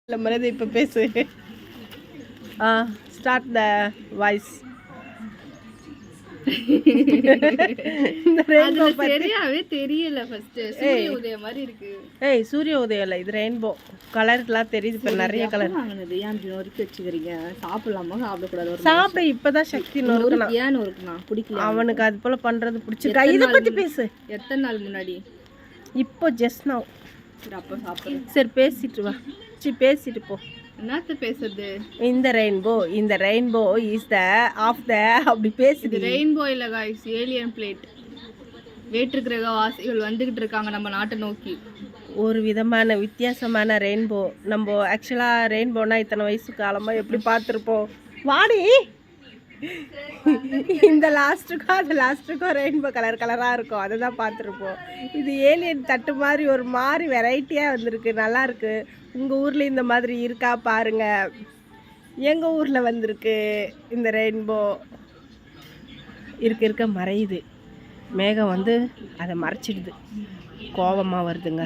இல்லை மரியாதை இப்போ பேசு. Start the voice. சரியாவே தெரியல. ஃபர்ஸ்ட் சூரிய உதயம் மாதிரி இருக்கு. ஏய் சூரிய உதயம் இல்லை, இது ரெயின்போ கலர்லாம் தெரியுது. இப்போ நிறைய கலர் வாங்கினது ஏன் இப்படி நொறுக்கி வச்சுக்கிறீங்க? சாப்பிடலாமா சாப்பிடக்கூடாது? சாப்பிட இப்போதான் சக்தி நொறுக்கணும். ஏன் நொறுக்கணும்? பிடிக்கல அவனுக்கு அது போல பண்றது பிடிச்சிருக்கா. இதை பத்தி பேசு. எத்தனை நாள் முன்னாடி? இப்போ ஜஸ்ட் நவ். அப்போ சாப்பிடுறேன். சரி பேசிட்டு வா. பேசிட்டு போ. என்னத்த பேசுறது? இந்த rainbow is the of the அப்படி பேசுது. ரெயின்போ இல்ல गाइस, ஏலியன் பிளேட். வேற்று கிரக வாசிகள் வந்துகிட்டு இருக்காங்க நம்ம நாட்டை நோக்கி. ஒரு விதமான வித்தியாசமான ரெயின்போ. நம்ம ஆக்சுவலாக ரெயின்போனா இத்தனை வயசு காலமாக எப்படி பார்த்துருப்போம். வாடி இந்த லாஸ்ட்டுக்கும் ரெயின்போ கலராக இருக்கும், அதை தான் பார்த்துருப்போம். இது ஏலியன் தட்டு மாதிரி ஒரு மாதிரி வெரைட்டியாக வந்திருக்கு, நல்லாயிருக்கு. உங்கள் ஊரில் இந்த மாதிரி இருக்கா பாருங்க. எங்கள் ஊரில் வந்திருக்கு இந்த ரெயின்போ. இருக்க மறையுது, மேகம் வந்து அதை மறைச்சிடுது. கோபமாக வருதுங்க.